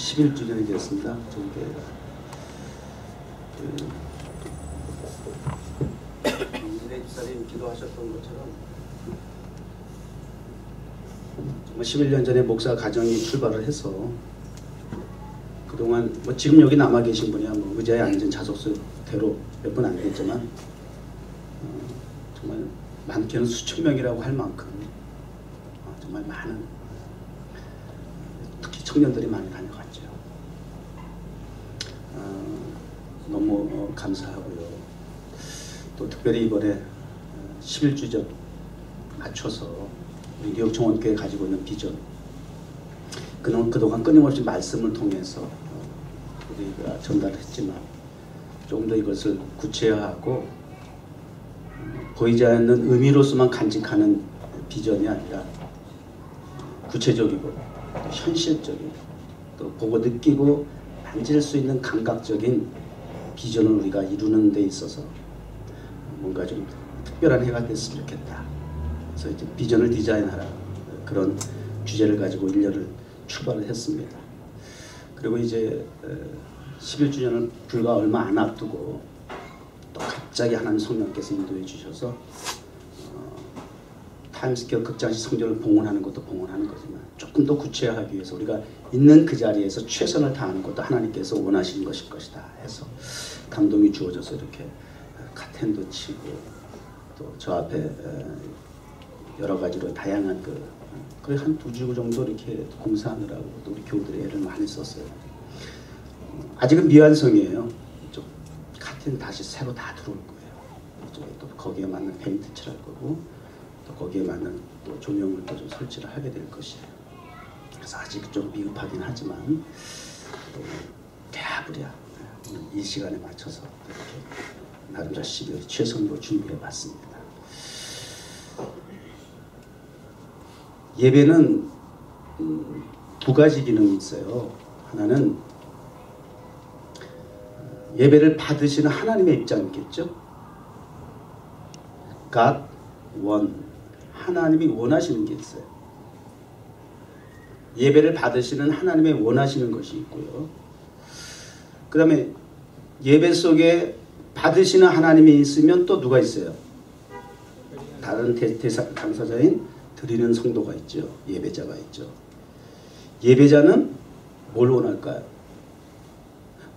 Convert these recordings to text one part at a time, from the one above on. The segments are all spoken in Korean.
11주년이 되었습니다. 이진혜 집사님 기도하셨던 것처럼 정말 11년 전에 목사 가정이 출발을 해서 그동안 뭐 지금 여기 남아 계신 분이야 뭐 의자에 앉은 자석수대로 몇 분 안 됐지만 정말 많게는 수천 명이라고 할 만큼 정말 많은 특히 청년들이 많이 다녀갔죠. 너무 감사하고요. 또 특별히 이번에 11주년 맞춰서 우리 뉴욕 정원교회 가지고 있는 비전, 그동안 끊임없이 말씀을 통해서 우리가 전달을 했지만 좀 더 이것을 구체화하고 보이지 않는 의미로서만 간직하는 비전이 아니라 구체적이고 현실적이고 또 보고 느끼고 만질 수 있는 감각적인 비전을 우리가 이루는 데 있어서 뭔가 좀 특별한 해가 됐으면 좋겠다. 그래서 이제 비전을 디자인하라, 그런 주제를 가지고 1년을 출발을 했습니다. 그리고 이제 11주년을 불과 얼마 안 앞두고 또 갑자기 하나님 성령께서 인도해 주셔서 타임스퀘어 극장시 성전을 봉헌하는 것도 봉헌하는 거지만 조금 더 구체화하기 위해서 우리가 있는 그 자리에서 최선을 다하는 것도 하나님께서 원하시는 것일 것이다 해서 감동이 주어져서 이렇게 카텐도 치고 또 저 앞에 여러 가지로 다양한 그래 한 2주 정도 이렇게 공사하느라고 또 우리 교우들이 애를 많이 썼어요. 아직은 미완성이에요. 좀 카텐 다시 새로 다 들어올 거예요. 또 거기에 맞는 페인트 칠할 거고 또 거기에 맞는 또 조명을 또 좀 설치를 하게 될 것이에요. 그래서 아직 좀 미흡하긴 하지만 또 대부랴 이 시간에 맞춰서 이렇게 나름 열심히 최선으로 준비해 봤습니다. 예배는 두 가지 기능이 있어요. 하나는 예배를 받으시는 하나님의 입장이겠죠. God want, 하나님이 원하시는 게 있어요. 예배를 받으시는 하나님의 원하시는 것이 있고요. 그 다음에 예배 속에 받으시는 하나님이 있으면 또 누가 있어요? 다른 당사자인 드리는 성도가 있죠. 예배자가 있죠. 예배자는 뭘 원할까요?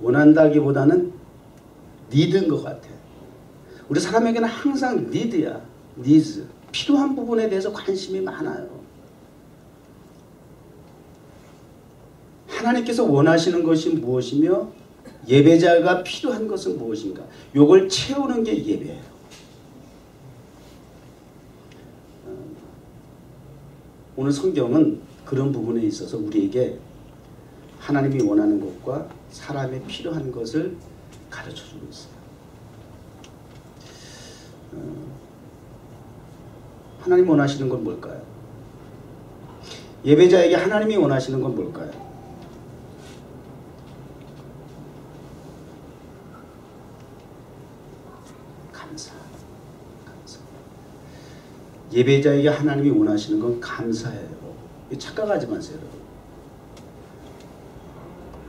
원한다기보다는 니드인 것 같아. 우리 사람에게는 항상 니드야. 니즈. 필요한 부분에 대해서 관심이 많아요. 하나님께서 원하시는 것이 무엇이며 예배자가 필요한 것은 무엇인가? 요걸 채우는 게 예배예요. 오늘 성경은 그런 부분에 있어서 우리에게 하나님이 원하는 것과 사람의 필요한 것을 가르쳐주고 있어요. 하나님 원하시는 건 뭘까요? 예배자에게 하나님이 원하시는 건 뭘까요? 감사. 예배자에게 하나님이 원하시는 건 감사예요. 착각하지 마세요, 여러분.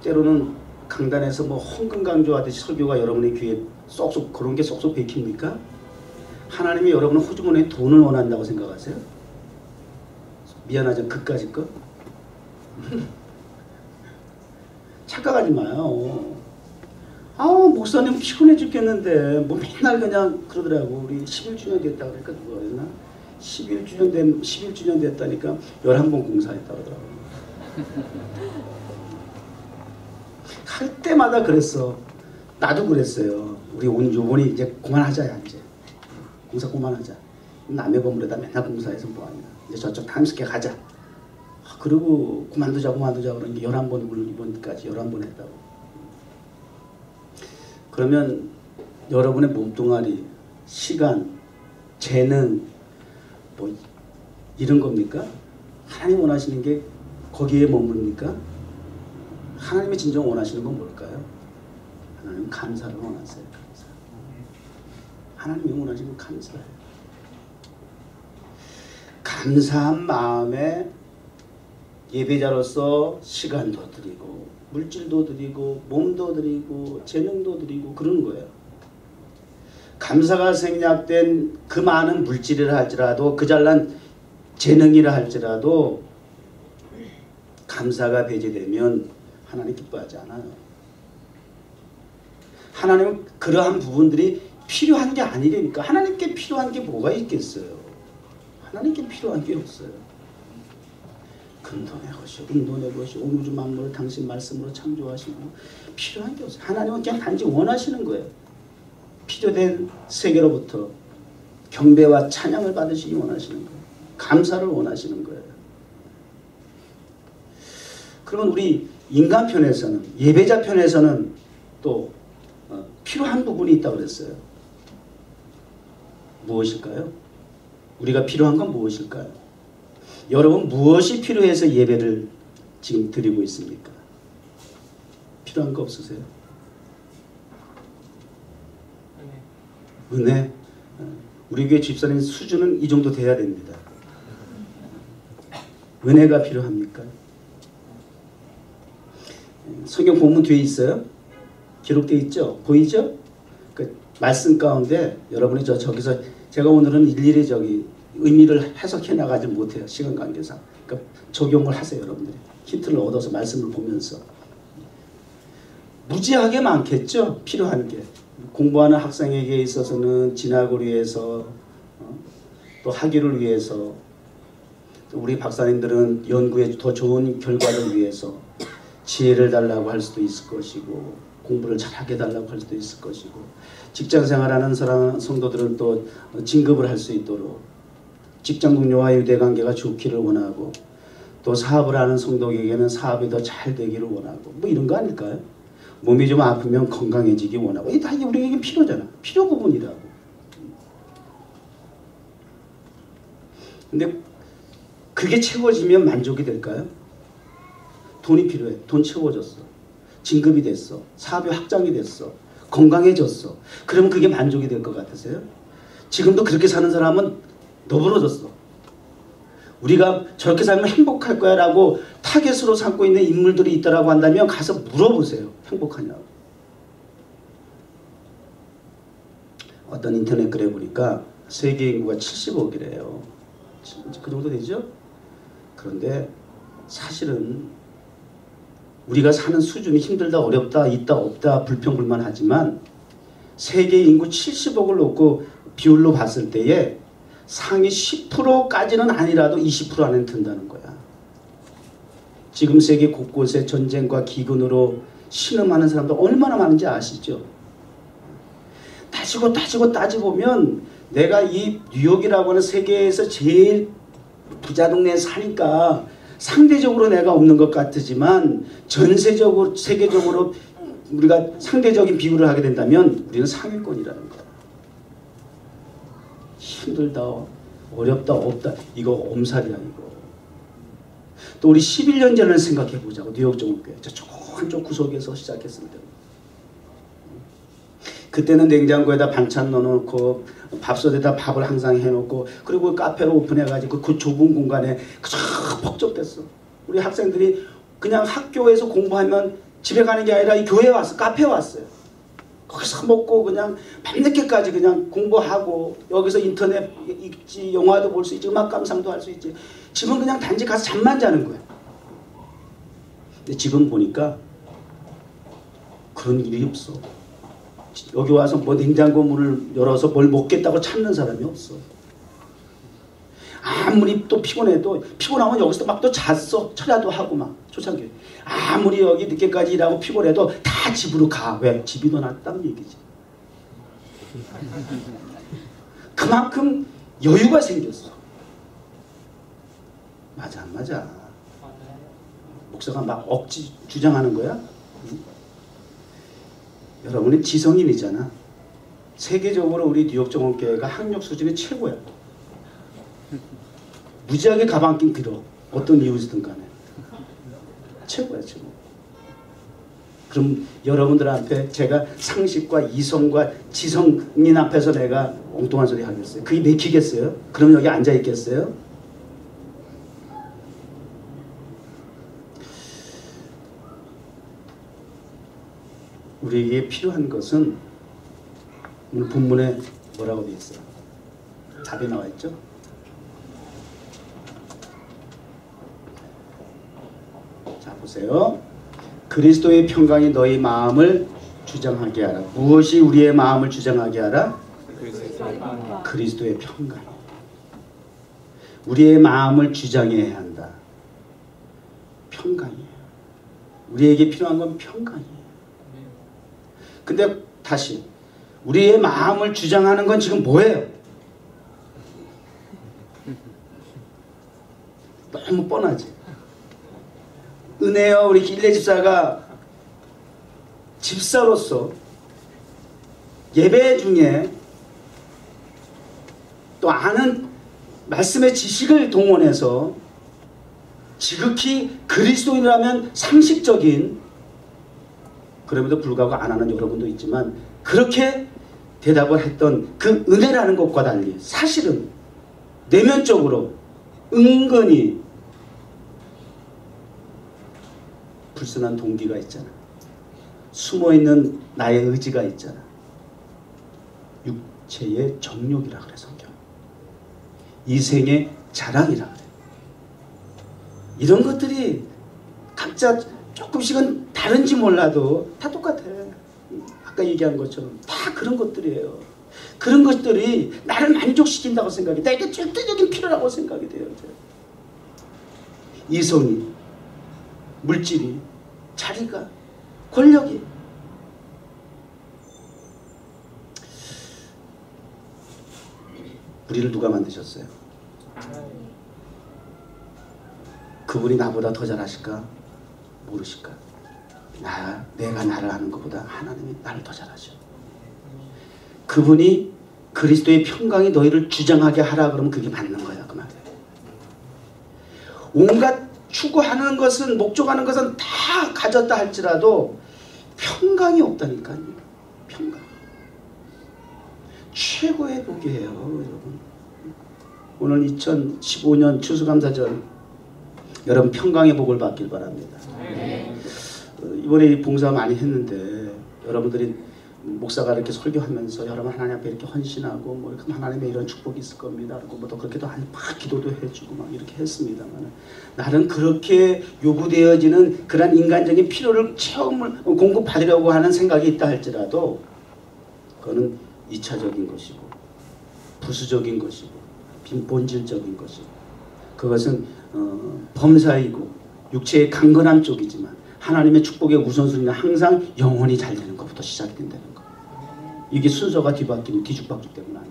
때로는 강단에서 뭐 헌금 강조하듯이 설교가 여러분의 귀에 쏙쏙 그런 게 쏙쏙 베깁니까? 하나님이 여러분의 호주머니에 돈을 원한다고 생각하세요? 미안하지만 그까짓 거? 착각하지 마요. 목사님 피곤해 죽겠는데 뭐 맨날 그냥 그러더라고. 우리 11주년 됐다 그러니까 누가 그랬나? 11주년 됐다니까 11번 공사했다 그러더라고. 할 때마다 그랬어. 나도 그랬어요. 우리 요번에 이제 그만하자. 이제 공사 그만하자. 남의 건물에다 맨날 공사해서 뭐하냐. 이제 저쪽 타임스퀘어 가자. 그리고 그만두자 그러는 게 11번, 이번까지 11번 했다고. 그러면 여러분의 몸뚱아리, 시간, 재능 뭐 이런 겁니까? 하나님 원하시는 게 거기에 머무릅니까? 하나님이 진정 원하시는 건 뭘까요? 하나님은 감사를 원하세요. 감사. 하나님이 원하시는 건 감사예요. 감사한 마음에 예배자로서 시간도 드리고 물질도 드리고 몸도 드리고 재능도 드리고 그러는 거예요. 감사가 생략된 그 많은 물질이라 할지라도 그 잘난 재능이라 할지라도 감사가 배제되면 하나님 기뻐하지 않아요. 하나님은 그러한 부분들이 필요한 게 아니라니까. 하나님께 필요한 게 뭐가 있겠어요. 하나님께 필요한 게 없어요. 금도 내 것이 은도 내 것이 온 우주 만물을 당신 말씀으로 창조하시고 필요한 게 없어요. 하나님은 그냥 단지 원하시는 거예요. 필요된 세계로부터 경배와 찬양을 받으시기 원하시는 거예요. 감사를 원하시는 거예요. 그러면 우리 인간 편에서는, 예배자 편에서는 또 필요한 부분이 있다고 그랬어요. 무엇일까요? 우리가 필요한 건 무엇일까요? 여러분 무엇이 필요해서 예배를 지금 드리고 있습니까? 필요한 거 없으세요? 은혜. 우리 교회 집사님 수준은 이 정도 돼야 됩니다. 은혜가 필요합니까? 성경 본문 뒤에 있어요. 기록되어 있죠. 보이죠? 그 말씀 가운데 여러분이 저기서 제가 오늘은 일일이 의미를 해석해 나가지 못해요. 시간 관계상. 그러니까 적용을 하세요. 여러분들이. 힌트를 얻어서 말씀을 보면서. 무지하게 많겠죠. 필요한 게. 공부하는 학생에게 있어서는 진학을 위해서 또 학위를 위해서 또 우리 박사님들은 연구에 더 좋은 결과를 위해서 지혜를 달라고 할 수도 있을 것이고 공부를 잘하게 달라고 할 수도 있을 것이고 직장생활하는 성도들은 또 진급을 할 수 있도록 직장 동료와의 유대관계가 좋기를 원하고 또 사업을 하는 성도에게는 사업이 더 잘 되기를 원하고 뭐 이런 거 아닐까요? 몸이 좀 아프면 건강해지기 원하고 이게 다 우리에게 필요잖아. 필요 부분이라고. 근데 그게 채워지면 만족이 될까요? 돈이 필요해. 돈 채워졌어. 진급이 됐어. 사업이 확장이 됐어. 건강해졌어. 그러면 그게 만족이 될 것 같으세요? 지금도 그렇게 사는 사람은 너부러졌어. 우리가 저렇게 살면 행복할 거야 라고 타겟으로 삼고 있는 인물들이 있다고 한다면 가서 물어보세요. 행복하냐고. 어떤 인터넷 글에 보니까 세계 인구가 70억이래요. 그 정도 되죠? 그런데 사실은 우리가 사는 수준이 힘들다, 어렵다, 있다, 없다, 불평불만하지만 세계 인구 70억을 놓고 비율로 봤을 때에 상위 10%까지는 아니라도 20% 안에 든다는 거야. 지금 세계 곳곳에 전쟁과 기근으로 신음하는 사람들 얼마나 많은지 아시죠? 따지보면 내가 이 뉴욕이라고 하는 세계에서 제일 부자 동네에 사니까 상대적으로 내가 없는 것 같지만 전세적으로 세계적으로 우리가 상대적인 비교를 하게 된다면 우리는 상위권이라는 거야. 힘들다, 어렵다, 없다 이거 엄살이야 이거. 또 우리 11년 전을 생각해 보자고. 뉴욕 정교회 저쪽 한쪽 구석에서 시작했습니다. 그때는 냉장고에다 반찬 넣어놓고 밥솥에다 밥을 항상 해놓고 그리고 카페를 오픈해가지고 그 좁은 공간에 벅적댔어. 우리 학생들이 그냥 학교에서 공부하면 집에 가는 게 아니라 이 교회에 왔어. 카페에 왔어요. 거기서 먹고 그냥 밤늦게까지 그냥 공부하고 여기서 인터넷 읽지, 영화도 볼 수 있지, 음악 감상도 할 수 있지. 지금 그냥 단지 가서 잠만 자는 거야. 근데 지금 보니까 그런 일이 없어. 여기 와서 뭐 냉장고 문을 열어서 뭘 먹겠다고 찾는 사람이 없어. 아무리 또 피곤해도 피곤하면 여기서 막 또 잤어. 철야도 하고 막 초창기. 아무리 여기 늦게까지 일하고 피곤해도 다 집으로 가. 왜? 집이 더 낫다는 얘기지. 그만큼 여유가 생겼어. 맞아 안 맞아? 목사가 막 억지 주장하는 거야? 응? 여러분이 지성인이잖아. 세계적으로 우리 뉴욕 정원교회가 학력 수준이 최고야. 무지하게 가방낀 길어. 어떤 이유지든 간에. 최고야 최고. 그럼 여러분들한테 제가 상식과 이성과 지성인 앞에서 내가 엉뚱한 소리 하겠어요? 그게 맥히겠어요? 그럼 여기 앉아 있겠어요? 우리에게 필요한 것은 오늘 본문에 뭐라고 되어 있어요? 답이 나와 있죠? 자, 보세요. 그리스도의 평강이 너희 마음을 주장하게 하라. 무엇이 우리의 마음을 주장하게 하라? 그리스도의 평강. 우리의 마음을 주장해야 한다. 평강이에요. 우리에게 필요한 건 평강이에요. 근데 다시 우리의 마음을 주장하는 건 지금 뭐예요? 너무 뻔하지. 은혜여, 우리 길래 집사가 집사로서 예배 중에 또 아는 말씀의 지식을 동원해서 지극히 그리스도인이라면 상식적인, 그럼에도 불구하고 안 하는 여러분도 있지만 그렇게 대답을 했던 그 은혜라는 것과 달리 사실은 내면적으로 은근히 불순한 동기가 있잖아. 숨어있는 나의 의지가 있잖아. 육체의 정욕이라 그래 성경. 이생의 자랑이라 그래. 이런 것들이 각자 조금씩은 다른지 몰라도 다 똑같아. 아까 얘기한 것처럼 다 그런 것들이에요. 그런 것들이 나를 만족시킨다고 생각이, 나에게 절대적인 필요라고 생각이 돼요. 이성이, 물질이, 자리가, 권력이. 우리를 누가 만드셨어요? 그분이 나보다 더 잘하실까? 모르실까? 내가 나를 아는 것보다 하나님이 나를 더 잘하셔. 그분이 그리스도의 평강이 너희를 주장하게 하라 그러면 그게 맞는 거야, 그 말이에요. 온갖 추구하는 것은, 목적하는 것은 다 가졌다 할지라도 평강이 없다니까요. 평강. 최고의 복이에요, 여러분. 오늘 2015년 추수감사절 여러분 평강의 복을 받길 바랍니다. 이번에 봉사 많이 했는데 여러분들이 목사가 이렇게 설교하면서 여러분 하나님 앞에 이렇게 헌신하고 뭐 하나님의 이런 축복이 있을 겁니다. 그리고 뭐 또 그렇게도 막 기도도 해주고 막 이렇게 했습니다만, 나는 그렇게 요구되어지는 그런 인간적인 필요를 체험을 공급받으려고 하는 생각이 있다 할지라도 그거는 2차적인 것이고 부수적인 것이고 빈본질적인 것이고, 그것은 범사이고 육체의 강건한 쪽이지만 하나님의 축복의 우선순위는 항상 영혼이 잘 되는 것부터 시작된다는 거. 이게 순서가 뒤죽박죽 되면 안 돼.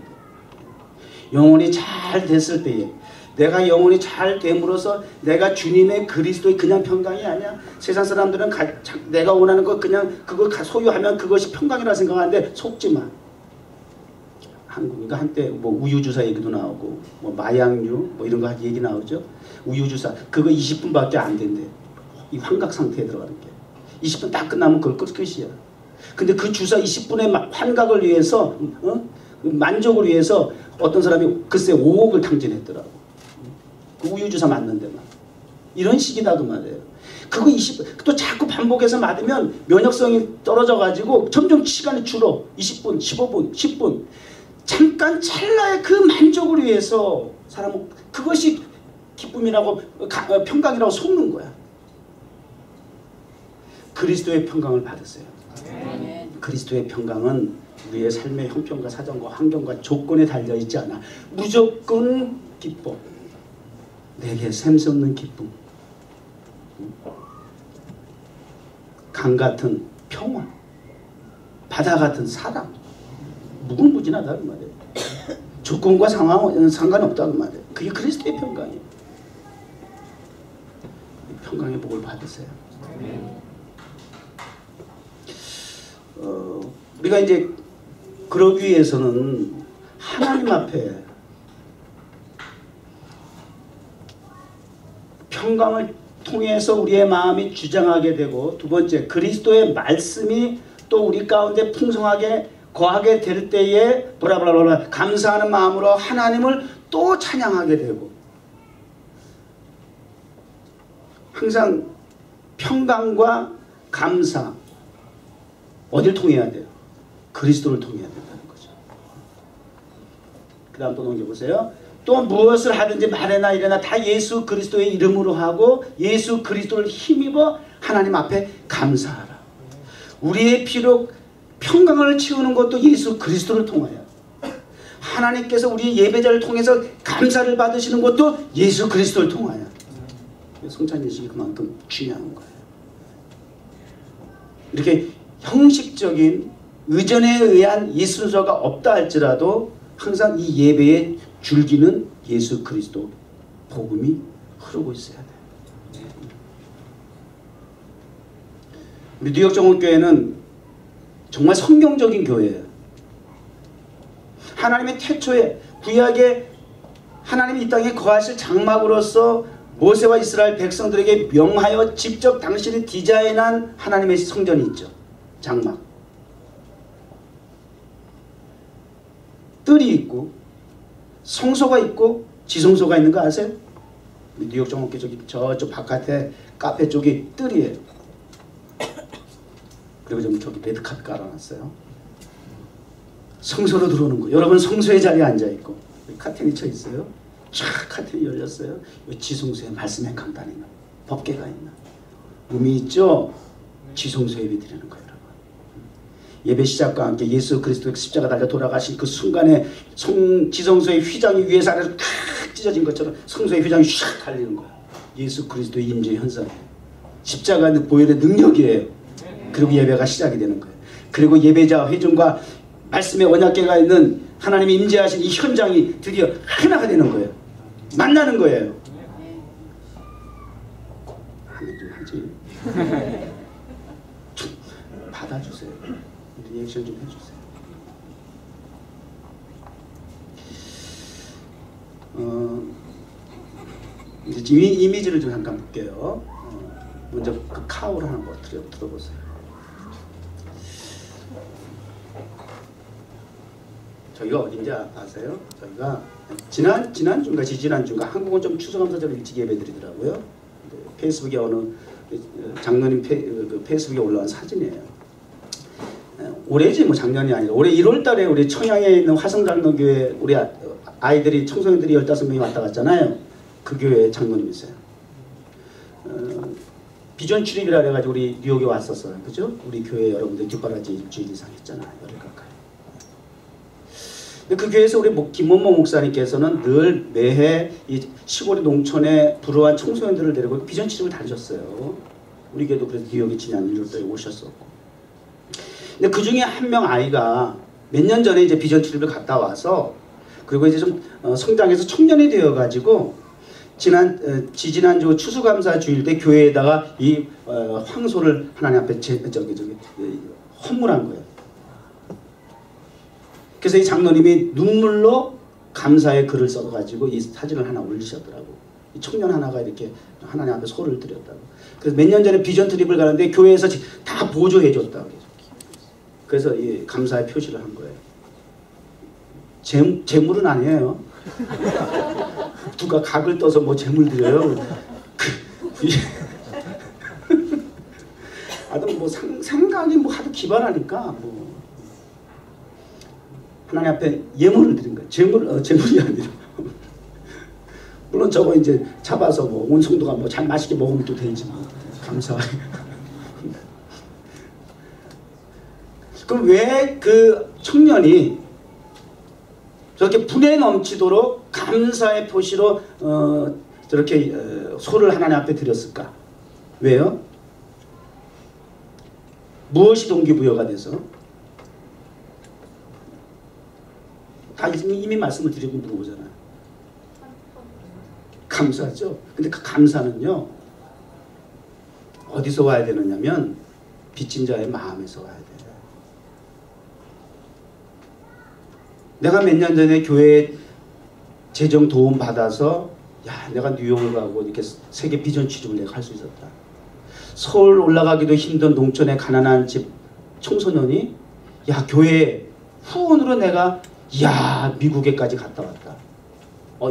영혼이 잘 됐을 때에, 내가 영혼이 잘 됨으로써 내가 주님의 그리스도의 그냥 평강이 아니야. 세상 사람들은 내가 원하는 거 그냥 그걸 소유하면 그것이 평강이라 생각하는데 속지 마. 한국인가 한때 뭐 우유주사 얘기도 나오고 뭐 마약류 뭐 이런 거 얘기 나오죠. 우유주사 그거 20분밖에 안 된대. 이 환각 상태에 들어가는 게 20분 딱 끝나면 그걸 끝이야. 근데 그 주사 20분의 환각을 위해서 만족을 위해서 어떤 사람이 글쎄 5억을 탕진했더라고. 그 우유주사 맞는데만. 이런 식이다 그 말이에요. 그거 20분 또 자꾸 반복해서 맞으면 면역성이 떨어져 가지고 점점 시간이 줄어. 20분 15분 10분 잠깐 찰나의 그 만족을 위해서 사람은 그것이 기쁨이라고 평강이라고 속는 거야. 그리스도의 평강을 받으세요. 그리스도의 평강은 우리의 삶의 형편과 사정과 환경과 조건에 달려있지 않아. 무조건 기뻐. 내게 샘솟는 기쁨. 강 같은 평화. 바다 같은 사랑. 무궁무진하다 그 말이에요. 조건과 상황은 상관없다 그 말이에요. 그게 그리스도의 평강이에요. 평강의 복을 받으세요. 우리가 이제 그러기 위해서는 하나님 앞에 평강을 통해서 우리의 마음이 주장하게 되고, 두 번째 그리스도의 말씀이 또 우리 가운데 풍성하게 거하게 될 때에 브라브라브라 감사하는 마음으로 하나님을 또 찬양하게 되고, 항상 평강과 감사, 어딜 통해야 돼요? 그리스도를 통해야 된다는 거죠. 그 다음 또 넘겨보세요. 또 무엇을 하든지 말해나 이래나 다 예수 그리스도의 이름으로 하고 예수 그리스도를 힘입어 하나님 앞에 감사하라. 우리의 피로 평강을 채우는 것도 예수 그리스도를 통하여, 하나님께서 우리 예배자를 통해서 감사를 받으시는 것도 예수 그리스도를 통하여. 성찬예식이 그만큼 중요한 거예요. 이렇게 형식적인 의전에 의한 이 순서가 없다 할지라도 항상 이 예배의 줄기는 예수 그리스도 복음이 흐르고 있어야 돼요. 우리 뉴욕 정원교회는 정말 성경적인 교회예요. 하나님의 태초에 구약에 하나님이 이 땅에 거하실 장막으로서 모세와 이스라엘 백성들에게 명하여 직접 당신이 디자인한 하나님의 성전이 있죠. 장막. 뜰이 있고 성소가 있고 지성소가 있는 거 아세요? 뉴욕 정원교 저쪽 바깥에 카페 쪽이 뜰이에요. 그리고 좀 저기 레드카펫 깔아놨어요. 성소로 들어오는 거. 여러분 성소의 자리에 앉아있고 카텐이 쳐 있어요. 쫙 카텐이 열렸어요. 지성소에 말씀의 강단이 있나, 법궤가 있나, 의미 있죠. 지성소 예배 드리는 거예요. 여러분. 예배 시작과 함께 예수 그리스도의 십자가 달려 돌아가신 그 순간에 지성소의 휘장이 위에서 아래로 탁 찢어진 것처럼 성소의 휘장이 샥 달리는 거예요. 예수 그리스도의 임재 현상이에요. 십자가는 보혈의 능력이에요. 그리고 예배가 시작이 되는 거예요. 그리고 예배자 회중과 말씀의 언약궤가 있는 하나님이 임재하신 이 현장이 드디어 하나가 되는 거예요. 만나는 거예요. 아멘 좀 하지. 좀 받아주세요. 리액션 좀 해주세요. 이제 이미지를 좀 잠깐 볼게요. 먼저 그 카오를 하나 뭐 들어보세요. 저희가 어딘지 아세요? 저희가 지난주인가 지지난주인가 한국은 좀 추수감사절 일찍 예배드리더라고요. 페이스북에 어느 장로님 페이스북에 올라온 사진이에요. 올해지 뭐 작년이 아니라 올해 1월달에 우리 청양에 있는 화성장로교회 우리 아이들이 청소년들이 15명이 왔다 갔잖아요. 그 교회 장로님이세요. 비전 출입이라 해가지고 우리 뉴욕에 왔었어요. 그죠? 우리 교회 여러분들 뒷바라지 일주일 이상 했잖아요. 열흘 가까이. 그 교회에서 우리 김원모 목사님께서는 늘 매해 이 시골의 농촌에 불우한 청소년들을 데리고 비전 출입을 다니셨어요. 우리 교회도 그래서 뉴욕에 지난 1월달에 오셨었고. 근데 그 중에 한 명 아이가 몇 년 전에 이제 비전 출입을 갔다 와서 그리고 이제 좀 성장해서 청년이 되어가지고 지지난주 추수감사 주일 때 교회에다가 이 황소를 하나님 앞에 헌물한 거예요. 그래서 이 장로님이 눈물로 감사의 글을 써가지고 이 사진을 하나 올리셨더라고. 이 청년 하나가 이렇게 하나님 앞에 소를 드렸다고. 그래서 몇 년 전에 비전 트립을 가는데 교회에서 다 보조해줬다고. 그래서 이 감사의 표시를 한 거예요. 재물은 아니에요. 누가 각을 떠서 뭐 재물 드려요. 하여튼 뭐 생각이 뭐 하도 기발하니까 뭐 하나님 앞에 예물을 드린 거예요. 재물이 아니라. 물론 저거 이제 잡아서 뭐 온 성도가 뭐 잘 맛있게 먹으면 또 되지만 감사하게. 그럼 왜 그 청년이 저렇게 분에 넘치도록 감사의 표시로 저렇게 소를 하나님 앞에 드렸을까? 왜요? 무엇이 동기부여가 돼서? 다 이미 말씀을 드리고 물어보잖아요. 감사죠. 근데 그 감사는요 어디서 와야 되느냐면 빚진 자의 마음에서 와야 돼요. 내가 몇 년 전에 교회에 재정 도움 받아서 야 내가 뉴욕을 가고 이렇게 세계 비전 취직을 내가 할 수 있었다. 서울 올라가기도 힘든 농촌의 가난한 집 청소년이 야 교회 후원으로 내가 야 미국에까지 갔다 왔다.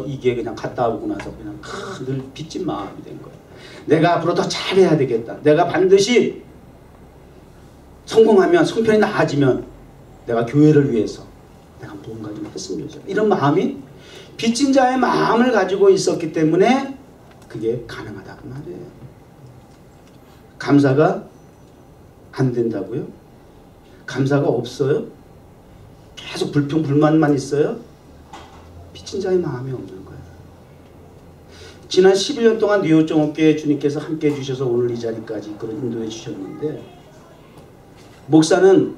이게 그냥 갔다 오고 나서 그냥 늘 빚진 마음이 된 거예요. 내가 앞으로 더 잘해야 되겠다. 내가 반드시 성공하면 성편이 나아지면 내가 교회를 위해서 내가 무언가 좀 했으면 좋겠다. 이런 마음이 빚진 자의 마음을 가지고 있었기 때문에 그게 가능하다 그 말이에요. 감사가 안 된다고요? 감사가 없어요? 계속 불평 불만만 있어요? 빚진 자의 마음이 없는 거예요. 지난 11년 동안 뉴욕 종업교회 주님께서 함께 해주셔서 오늘 이 자리까지 이끌어 인도해 주셨는데, 목사는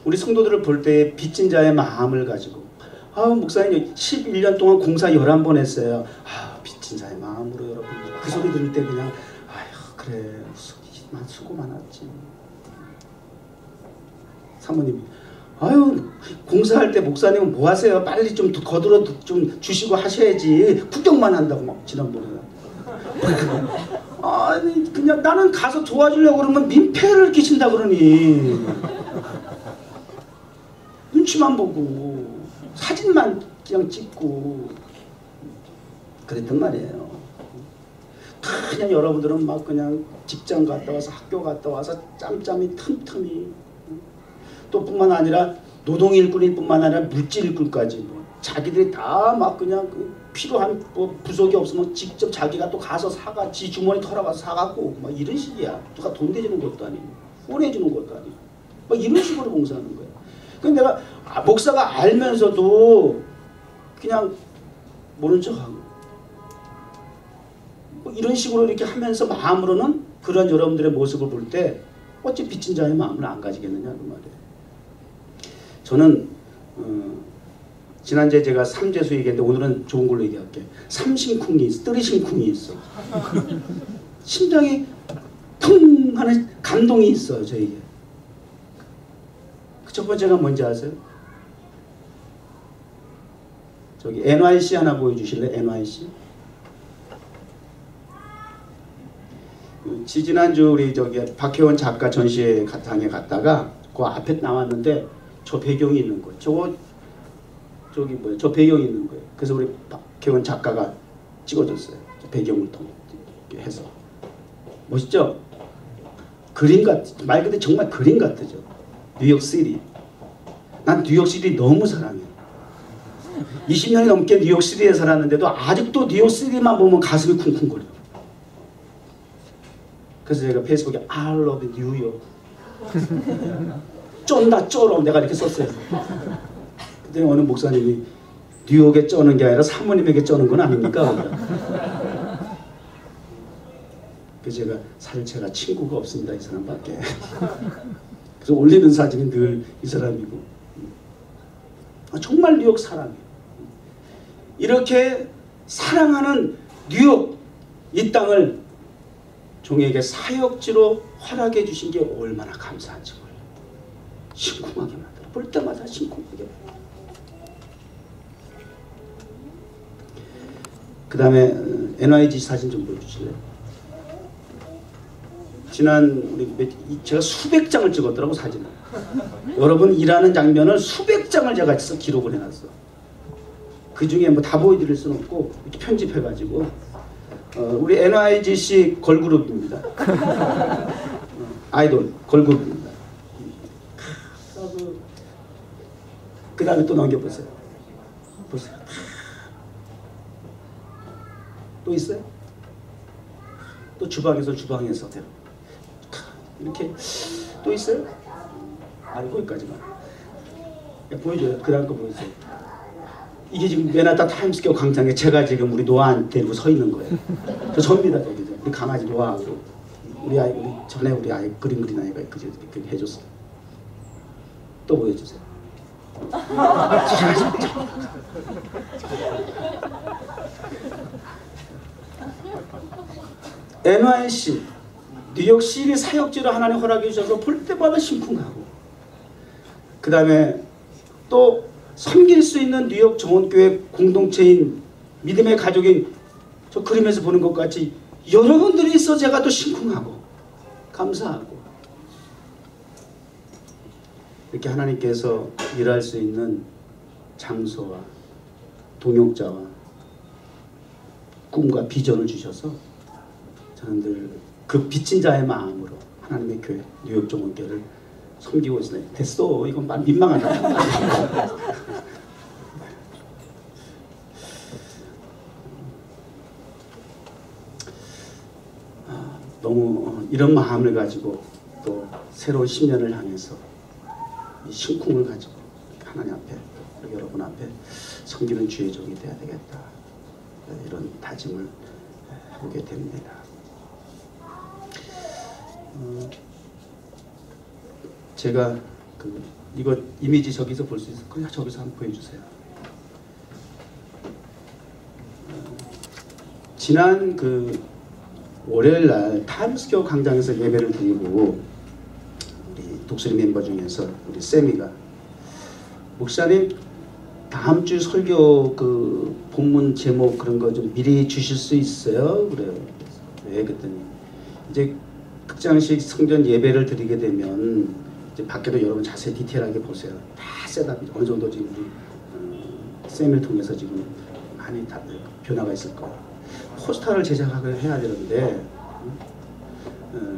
우리 성도들을 볼 때 빚진 자의 마음을 가지고, 목사님 11년 동안 공사 11번 했어요. 빚진 자의 마음으로 여러분, 그 소리 들을 때 그냥 그래 수고 많았지. 사모님이 공사할 때 목사님은 뭐 하세요? 빨리 좀 거들어 좀 주시고 하셔야지. 구경만 한다고 막 지난번에. 아니 그냥 나는 가서 도와주려고 그러면 민폐를 끼친다 그러니 눈치만 보고 사진만 그냥 찍고 그랬단 말이에요. 그냥 여러분들은 막 그냥 직장 갔다 와서 학교 갔다 와서 짬짬이 틈틈이, 또 뿐만 아니라 노동일꾼일 뿐만 아니라 물질일꾼까지 자기들이 다 막 그냥 필요한 부속이 없으면 직접 자기가 또 가서 사가, 지 주머니 털어가서 사갖고 막 이런 식이야. 누가 돈 대주는 것도 아니고 후원해주는 것도 아니고 막 이런 식으로 봉사하는 거야. 근데 내가 목사가 알면서도 그냥 모른 척하고 이런 식으로 이렇게 하면서 마음으로는 그런 여러분들의 모습을 볼 때 어찌 빚진 자의 마음을 안 가지겠느냐 그 말이에요. 저는 지난주에 제가 삼재수 얘기했는데 오늘은 좋은 걸로 얘기할게. 삼심쿵이 있어. 뜨리심쿵이 있어. 심장이 퉁 하는 감동이 있어요 저에게. 그 첫 번째가 뭔지 아세요? 저기 NYC 하나 보여주실래요? NYC. 지지난주 우리 저기 박혜원 작가 전시회장에 갔다가 그 앞에 나왔는데 저 배경이 있는 거예요. 저기 뭐야? 저 배경이 있는 거예요. 그래서 우리 박혜원 작가가 찍어줬어요. 배경을 통해 해서 멋있죠? 그림 같, 말 그대로 정말 그림 같죠. 뉴욕시티. 난 뉴욕시티 너무 사랑해. 20년이 넘게 뉴욕시티에 살았는데도 아직도 뉴욕시티만 보면 가슴이 쿵쿵거려. 그래서 제가 페이스북에 I love 뉴욕. 쫀다 쩔어 내가 이렇게 썼어요. 그때 어느 목사님이 뉴욕에 쩌는 게 아니라 사모님에게 쩌는 건 아닙니까? 그래서 제가 제가 친구가 없습니다. 이 사람밖에. 그래서 올리는 사진이 늘 이 사람이고. 정말 뉴욕 사랑해요. 이렇게 사랑하는 뉴욕 이 땅을 종에게 사역지로 허락해 주신 게 얼마나 감사한지 몰라요. 심쿵하게 만들어. 볼 때마다 심쿵하게. 그 다음에 NYG 사진 좀 보여주실래요? 지난 우리 제가 수백 장을 찍었더라고 사진을. 여러분 일하는 장면을 수백 장을 제가 기록을 해놨어. 그 중에 뭐 다 보여드릴 수는 없고 이렇게 편집해가지고 우리 NYGC 걸그룹입니다. 아이돌 걸그룹입니다. 그 다음에 또 넘겨보세요. 보세요. 또 있어요? 또 주방에서 이렇게 또 있어요? 거기까지만. 보여줘요. 그 다음 거 보여주세요. 이게 지금 맨하탄 타임스퀘어 광장에 제가 지금 우리 노아 데리고 서 있는 거예요. 저 접니다. 저기 우리 강아지 노아하고 우리 아이, 우리 아이 그림 그린 아이가 그렇게 해줬어요. 또 보여주세요. NYC 뉴욕시리 사역지로 하나님 허락해 주셔서 볼 때마다 심쿵하고, 그 다음에 또 섬길 수 있는 뉴욕 정원교회 공동체인 믿음의 가족인 저 그림에서 보는 것 같이 여러분들이 있어 제가 또 심쿵하고 감사하고, 이렇게 하나님께서 일할 수 있는 장소와 동역자와 꿈과 비전을 주셔서 저는 늘 그 빚진 자의 마음으로 하나님의 교회 뉴욕 정원교회를 섬기고 있어요. 됐어. 이건 막 민망하다. 너무 이런 마음을 가지고 또 새로운 10년을 향해서 이 심쿵을 가지고 하나님 앞에 여러분 앞에 섬기는 주의 종이 되어야 되겠다. 이런 다짐을 해보게 됩니다. 제가 이거 이미지 저기서 볼 수 있어요. 그냥 저기서 한번 보여주세요. 지난 월요일날 타임스퀘어 광장에서 예배를 드리고 우리 독수리 멤버 중에서 우리 쌤이가 목사님 다음 주 설교 본문 제목 그런 거 좀 미리 주실 수 있어요? 그래요. 왜? 그랬더니 이제 극장식 성전 예배를 드리게 되면 이제 밖에도 여러분 자세히 디테일하게 보세요. 다 셋업이 어느 정도 지금 우리 쌤을 통해서 지금 많이 다 변화가 있을 거예요. 포스터를 제작하게 해야 되는데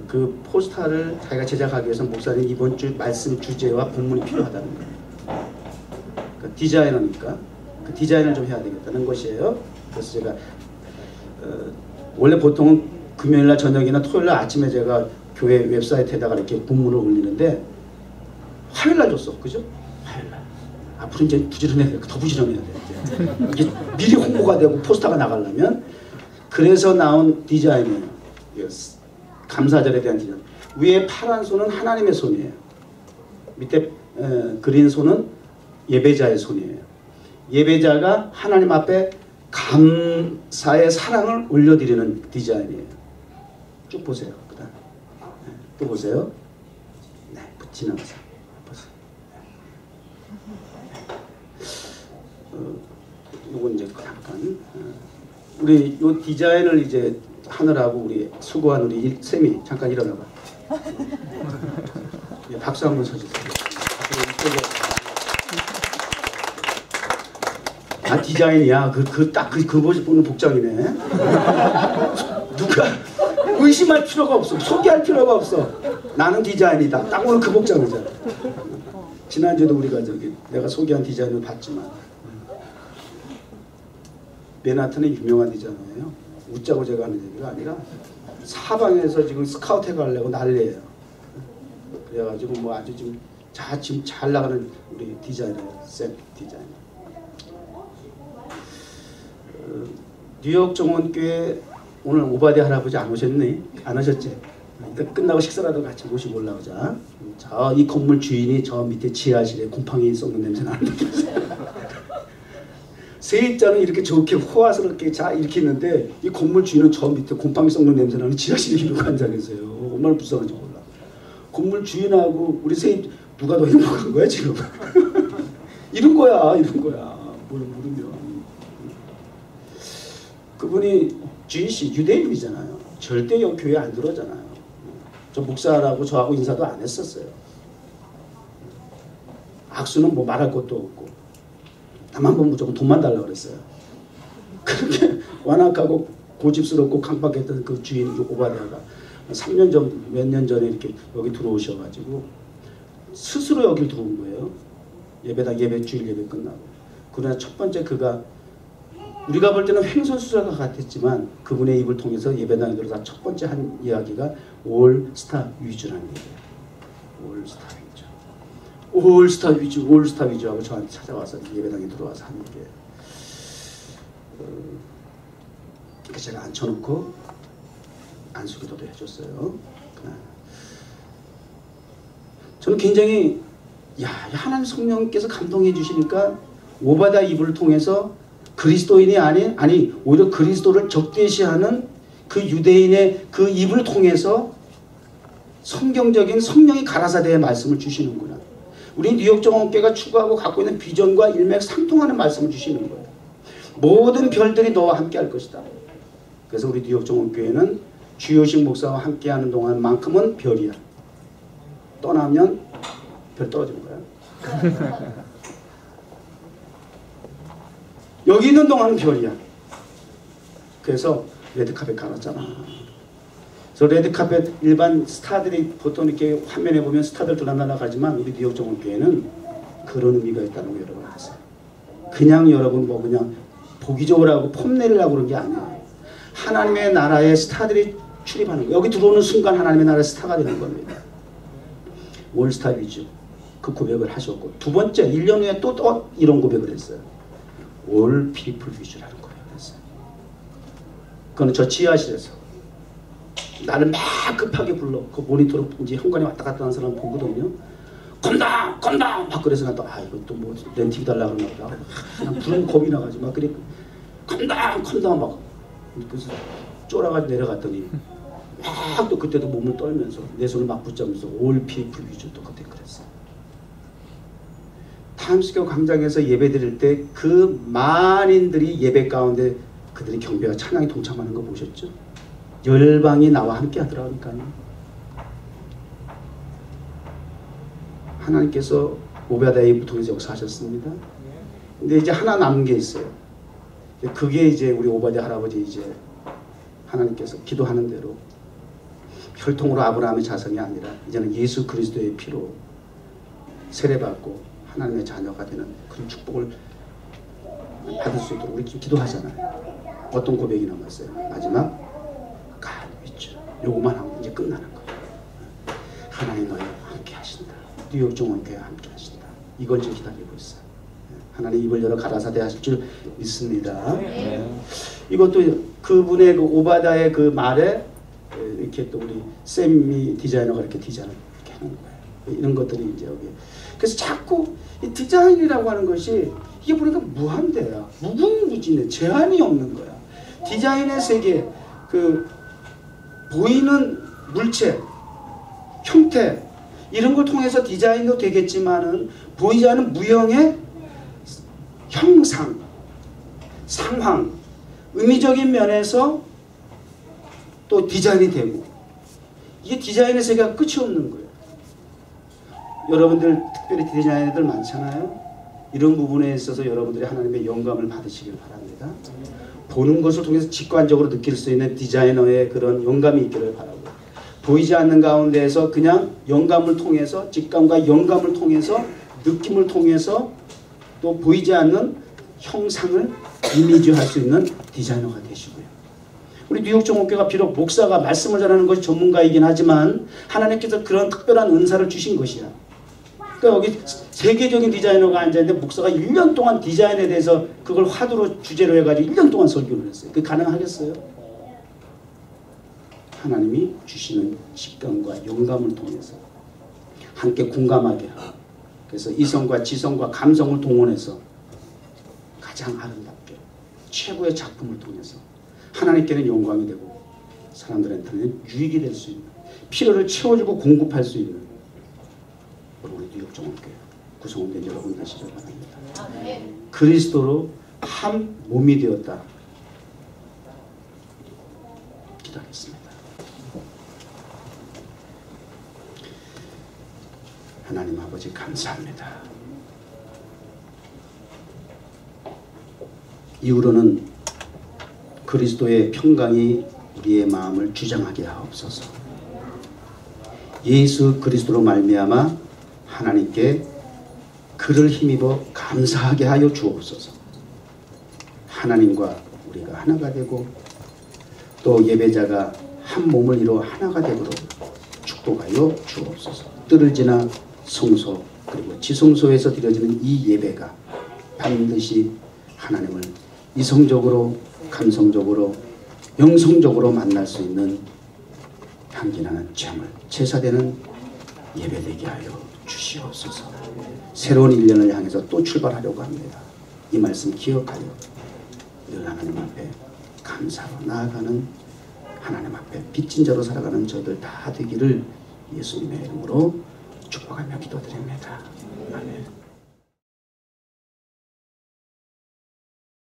그 포스터를 자기가 제작하기 위해서 목사님 이번 주 말씀 주제와 본문이 필요하다는 거예요. 그 디자이너니까 그 디자인을 좀 해야 되겠다는 것이에요. 그래서 제가 원래 보통은 금요일날 저녁이나 토요일날 아침에 제가 교회 웹사이트에다가 이렇게 본문을 올리는데 화요일날 줬어. 그죠? 화요일날. 앞으로 이제 부지런해야 돼. 더 부지런해야 돼. 이게 미리 홍보가 되고 포스터가 나가려면 그래서 나온 디자인이에요. 감사절에 대한 디자인. 위에 파란 손은 하나님의 손이에요. 밑에 그린 손은 예배자의 손이에요. 예배자가 하나님 앞에 감사의 사랑을 올려드리는 디자인이에요. 쭉 보세요. 그다음 또 보세요. 네, 지나가서 보세요. 요건 이제 잠깐 우리 요 디자인을 이제 하느라고 우리 수고한 우리 쌤이 잠깐 일어나봐. 박수 한번 쳐주세요. 아 디자인이야. 딱 그 보는 복장이네. 누가 의심할 필요가 없어. 소개할 필요가 없어. 나는 디자인이다. 딱 오늘 그 복장이잖아. 지난주에도 우리가 내가 소개한 디자인을 봤지만 맨하탄의 유명한 디자이너예요. 웃자고 제가 하는 얘기가 아니라 사방에서 지금 스카우트 해가려고 난리예요. 그래가지고 뭐 아주 지금 잘 나가는 우리 디자이너, 쌤 디자이너. 뉴욕 정원교회 오늘 오바디 할아버지 안 오셨니? 안 오셨지? 그러니까 끝나고 식사라도 같이 모시고 올라오자. 이 건물 주인이 저 밑에 지하실에 곰팡이 썩는 냄새 나는데 세입자는 이렇게 좋게 호화스럽게 이렇게 있는데 이 건물 주인은 저 밑에 곰팡이 썩는 냄새 나는 지하실에 이러고 앉아 계세요. 얼마나 불쌍한지 몰라. 건물 주인하고 우리 세입 누가 더 행복한 거야 지금? 이런 거야. 뭘 모르면. 그분이 주인씨 유대인이잖아요. 절대 교회 안 들어오잖아요. 저 목사라고 저하고 인사도 안 했었어요. 악수는 뭐 말할 것도 없고 나만 보면 무조건 돈만 달라고 그랬어요. 그렇게 완악하고 고집스럽고 강박했던 그 주인 오바디아가 3년 전, 몇 년 전에 이렇게 여기 들어오셔가지고 스스로 여기 들어온 거예요. 주일 예배 끝나고. 그러나 첫 번째 그가 우리가 볼 때는 횡설수설과 같았지만 그분의 입을 통해서 예배당에 들어서 첫 번째 한 이야기가 올스타 위주라는 얘기예요. 올스타 위주하고 저한테 찾아와서 예배당에 들어와서 하는 게 그래서 제가 앉혀놓고 안수기도도 해줬어요. 저는 굉장히 하나님 성령께서 감동해 주시니까 오바다 입을 통해서 그리스도인이 아니 오히려 그리스도를 적대시하는 그 유대인의 그 입을 통해서 성경적인 성령이 가라사대의 말씀을 주시는구나. 우리 뉴욕 정원교회가 추구하고 갖고 있는 비전과 일맥상통하는 말씀을 주시는 거예요. 모든 별들이 너와 함께 할 것이다. 그래서 우리 뉴욕 정원교회는 주요식 목사와 함께하는 동안만큼은 별이야. 떠나면 별 떨어지는 거야. 여기 있는 동안은 별이야. 그래서 레드카펫 갈았잖아. 저 레드카펫 일반 스타들이 보통 이렇게 화면에 보면 스타들 들어나가지만 우리 뉴욕 정원교회는 그런 의미가 있다는 거 여러분 아세요? 그냥 여러분 뭐 그냥 보기 좋으라고 폼내려고 그런 게 아니에요. 하나님의 나라에 스타들이 출입하는 거예요. 여기 들어오는 순간 하나님의 나라의 스타가 되는 겁니다. 월스타 위주 그 고백을 하셨고, 두 번째 1년 후에 또 이런 고백을 했어요. 올 피플 위주라는 고백을 했어요. 그거는 저 지하실에서 나를 막 급하게 불러. 그 모니터로 이제 현관에 왔다 갔다 하는 사람 보거든요. 컴다운! 컴다운! 막 그래서 난 또 이것도 뭐 렌티비 달라고 그러나 보다. 그냥 부른 겁이 나가지고 막 그래. 컴다운! 컴다운! 막 그래서 쫄아가지고 내려갔더니 막 또 그때도 몸을 떨면서 내 손을 막 붙잡으면서 올 피플 위주 또 그때 그랬어요. 타임스퀘어 광장에서 예배 드릴 때 그 만인들이 예배 가운데 그들이 경배와 찬양에 동참하는 거 보셨죠? 열방이 나와 함께 하더라니까요. 하나님께서 오베아다의 통해서 역사하셨습니다. 근데 이제 하나 남은 게 있어요. 그게 이제 우리 오바댜 할아버지 이제 하나님께서 기도하는 대로 혈통으로 아브라함의 자손이 아니라 이제는 예수 그리스도의 피로 세례받고 하나님의 자녀가 되는 그런 축복을 받을 수 있도록 우리 기도하잖아요. 어떤 고백이 남았어요? 마지막 있죠. 요거만 하면 이제 끝나는 거예요. 하나님 너희와 함께 하신다. 뉴욕 정원교회와 함께 하신다. 이걸 지금 기다리고 있어요. 하나님 입을 열어 가라사대 하실 줄 믿습니다. 이것도 그분의 그 오바다의 그 말에 이렇게 또 우리 샘미 디자이너가 이렇게 디자인을 이렇게 하는 거예요. 이런 것들이 이제 여기. 그래서 자꾸 이 디자인이라고 하는 것이 이게 보니까 무한대야. 무궁무진해. 제한이 없는 거야. 디자인의 세계, 그 보이는 물체, 형태 이런 걸 통해서 디자인도 되겠지만은 보이지 않는 무형의 형상, 상황, 의미적인 면에서 또 디자인이 되고, 이게 디자인의 세계가 끝이 없는 거예요. 여러분들 특별히 디자이너들 많잖아요. 이런 부분에 있어서 여러분들이 하나님의 영감을 받으시길 바랍니다. 보는 것을 통해서 직관적으로 느낄 수 있는 디자이너의 그런 영감이 있기를 바라고, 보이지 않는 가운데에서 그냥 영감을 통해서, 직감과 영감을 통해서, 느낌을 통해서 또 보이지 않는 형상을 이미지할 수 있는 디자이너가 되시고요. 우리 뉴욕 정원교회가 비록 목사가 말씀을 전하는 것이 전문가이긴 하지만 하나님께서 그런 특별한 은사를 주신 것이야. 그러니까 여기 세계적인 디자이너가 앉아있는데 목사가 1년 동안 디자인에 대해서 그걸 화두로 주제로 해가지고 1년 동안 설교를 했어요. 그게 가능하겠어요? 하나님이 주시는 직감과 영감을 통해서 함께 공감하게 하고, 그래서 이성과 지성과 감성을 동원해서 가장 아름답게 최고의 작품을 통해서 하나님께는 영광이 되고 사람들한테는 유익이 될 수 있는, 필요를 채워주고 공급할 수 있는 우리 뉴욕 정원교회 구성원된 여러분 되시길 바랍니다. 그리스도로 한 몸이 되었다. 기도하겠습니다. 하나님 아버지 감사합니다. 이후로는 그리스도의 평강이 우리의 마음을 주장하게 하옵소서. 예수 그리스도로 말미암아 하나님께 그를 힘입어 감사하게 하여 주옵소서. 하나님과 우리가 하나가 되고 또 예배자가 한 몸을 이루어 하나가 되도록 축복하여 주옵소서. 뜰을 지나 성소 그리고 지성소에서 드려지는 이 예배가 반드시 하나님을 이성적으로, 감성적으로, 영성적으로 만날 수 있는 향기나는 제물, 제사되는 예배되게 하여 주시옵소서. 새로운 1년을 향해서 또 출발하려고 합니다. 이 말씀 기억하여 늘 하나님 앞에 감사로 나아가는, 하나님 앞에 빚진 자로 살아가는 저희들 다 되기를 예수님의 이름으로 축복하며 기도드립니다. 아멘.